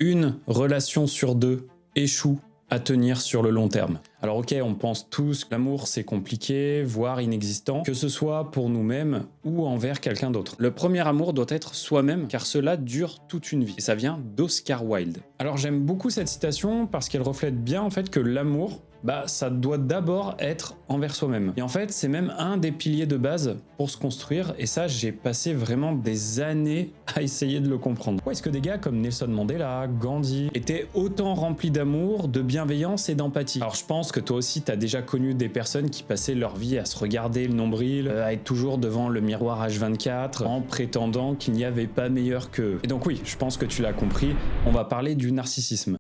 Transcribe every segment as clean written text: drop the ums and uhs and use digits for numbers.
Une relation sur deux échoue à tenir sur le long terme. Alors ok, on pense tous que l'amour c'est compliqué, voire inexistant, que ce soit pour nous-mêmes ou envers quelqu'un d'autre. Le premier amour doit être soi-même, car cela dure toute une vie. Et ça vient d'Oscar Wilde. Alors j'aime beaucoup cette citation parce qu'elle reflète bien en fait que l'amour, ça doit d'abord être envers soi-même. Et en fait, c'est même un des piliers de base pour se construire, et ça, j'ai passé vraiment des années à essayer de le comprendre. Pourquoi est-ce que des gars comme Nelson Mandela, Gandhi, étaient autant remplis d'amour, de bienveillance et d'empathie? Alors je pense que toi aussi, t'as déjà connu des personnes qui passaient leur vie à se regarder le nombril, à être toujours devant le miroir H24, en prétendant qu'il n'y avait pas meilleur qu'eux. Et donc oui, je pense que tu l'as compris, on va parler du narcissisme.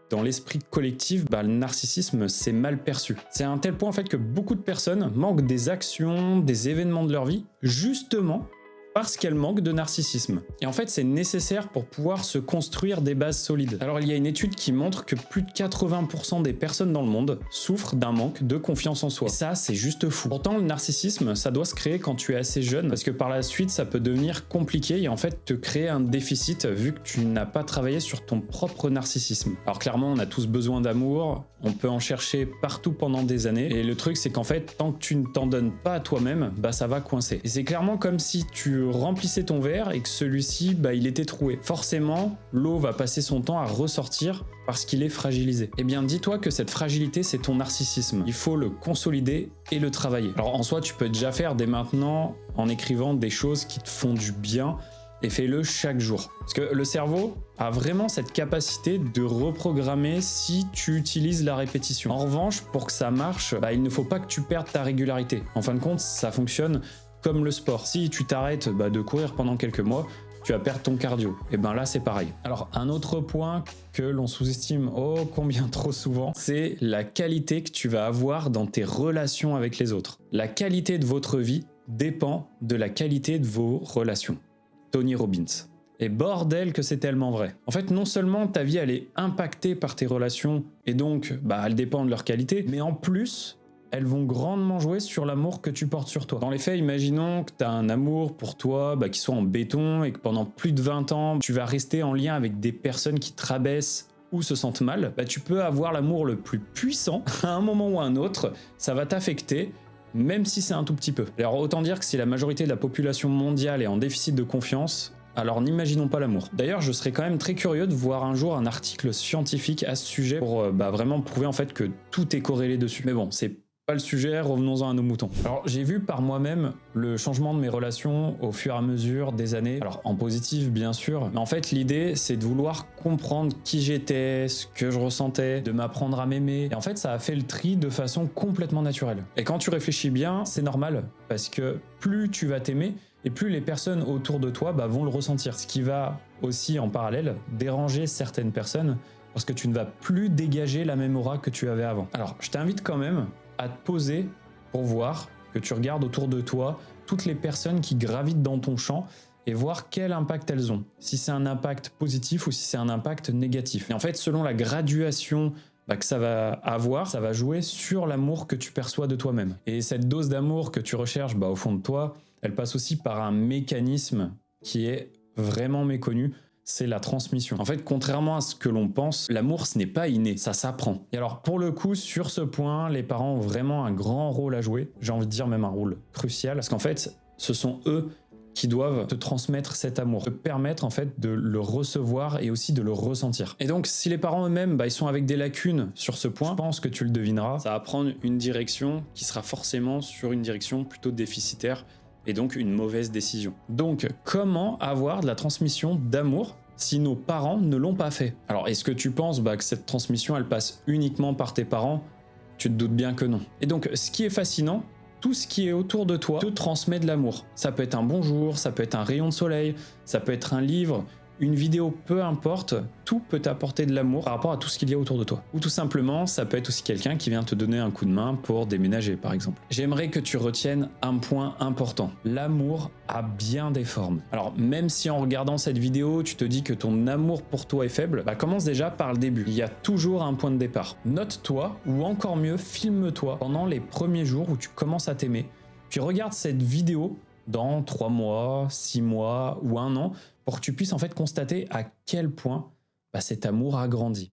Dans l'esprit collectif, le narcissisme, c'est mal perçu. C'est à un tel point en fait que beaucoup de personnes manquent des actions, des événements de leur vie, justement parce qu'elles manquent de narcissisme. Et en fait, c'est nécessaire pour pouvoir se construire des bases solides. Alors, il y a une étude qui montre que plus de 80% des personnes dans le monde souffrent d'un manque de confiance en soi. Et ça, c'est juste fou. Pourtant, le narcissisme, ça doit se créer quand tu es assez jeune, parce que par la suite, ça peut devenir compliqué et en fait te créer un déficit vu que tu n'as pas travaillé sur ton propre narcissisme. Alors clairement, on a tous besoin d'amour, on peut en chercher partout pendant des années, et le truc, c'est qu'en fait, tant que tu ne t'en donnes pas à toi-même, ça va coincer. Et c'est clairement comme si tu remplissais ton verre et que celui-ci, il était troué. Forcément, l'eau va passer son temps à ressortir parce qu'il est fragilisé. Eh bien, dis-toi que cette fragilité, c'est ton narcissisme. Il faut le consolider et le travailler. Alors en soi, tu peux déjà faire dès maintenant en écrivant des choses qui te font du bien, et fais-le chaque jour. Parce que le cerveau a vraiment cette capacité de reprogrammer si tu utilises la répétition. En revanche, pour que ça marche, il ne faut pas que tu perdes ta régularité. En fin de compte, ça fonctionne comme le sport. Si tu t'arrêtes de courir pendant quelques mois, tu vas perdre ton cardio. Et là, c'est pareil. Alors, un autre point que l'on sous-estime combien trop souvent, c'est la qualité que tu vas avoir dans tes relations avec les autres. La qualité de votre vie dépend de la qualité de vos relations. Tony Robbins. Et bordel que c'est tellement vrai. En fait, non seulement ta vie elle est impactée par tes relations et donc elles dépendent de leur qualité, mais en plus, elles vont grandement jouer sur l'amour que tu portes sur toi. Dans les faits, imaginons que tu as un amour pour toi qui soit en béton et que pendant plus de 20 ans, tu vas rester en lien avec des personnes qui te rabaissent ou se sentent mal. Tu peux avoir l'amour le plus puissant à un moment ou à un autre, ça va t'affecter, même si c'est un tout petit peu. Alors autant dire que si la majorité de la population mondiale est en déficit de confiance, alors n'imaginons pas l'amour. D'ailleurs, je serais quand même très curieux de voir un jour un article scientifique à ce sujet pour vraiment prouver en fait que tout est corrélé dessus. Mais bon, c'est pas le sujet, revenons-en à nos moutons. Alors j'ai vu par moi-même le changement de mes relations au fur et à mesure des années, alors en positif bien sûr, mais en fait l'idée c'est de vouloir comprendre qui j'étais, ce que je ressentais, de m'apprendre à m'aimer, et en fait ça a fait le tri de façon complètement naturelle. Et quand tu réfléchis bien, c'est normal, parce que plus tu vas t'aimer, et plus les personnes autour de toi vont le ressentir, ce qui va aussi en parallèle déranger certaines personnes, parce que tu ne vas plus dégager la même aura que tu avais avant. Alors je t'invite quand même à te poser pour voir, que tu regardes autour de toi toutes les personnes qui gravitent dans ton champ et voir quel impact elles ont. Si c'est un impact positif ou si c'est un impact négatif. Et en fait, selon la graduation que ça va avoir, ça va jouer sur l'amour que tu perçois de toi-même. Et cette dose d'amour que tu recherches au fond de toi, elle passe aussi par un mécanisme qui est vraiment méconnu, c'est la transmission. En fait, contrairement à ce que l'on pense, l'amour, ce n'est pas inné, ça s'apprend. Et alors, pour le coup, sur ce point, les parents ont vraiment un grand rôle à jouer, j'ai envie de dire même un rôle crucial, parce qu'en fait, ce sont eux qui doivent te transmettre cet amour, te permettre en fait de le recevoir et aussi de le ressentir. Et donc, si les parents eux-mêmes, ils sont avec des lacunes sur ce point, je pense que tu le devineras, ça va prendre une direction qui sera forcément sur une direction plutôt déficitaire, et donc une mauvaise décision. Donc, comment avoir de la transmission d'amour si nos parents ne l'ont pas fait? Alors, est-ce que tu penses que cette transmission, elle passe uniquement par tes parents? Tu te doutes bien que non. Et donc, ce qui est fascinant, tout ce qui est autour de toi te transmet de l'amour. Ça peut être un bonjour, ça peut être un rayon de soleil, ça peut être un livre, une vidéo, peu importe, tout peut t'apporter de l'amour par rapport à tout ce qu'il y a autour de toi. Ou tout simplement, ça peut être aussi quelqu'un qui vient te donner un coup de main pour déménager, par exemple. J'aimerais que tu retiennes un point important. L'amour a bien des formes. Alors, même si en regardant cette vidéo, tu te dis que ton amour pour toi est faible, commence déjà par le début. Il y a toujours un point de départ. Note-toi, ou encore mieux, filme-toi pendant les premiers jours où tu commences à t'aimer. Puis regarde cette vidéo dans 3 mois, 6 mois ou 1 an, pour que tu puisses en fait constater à quel point cet amour a grandi.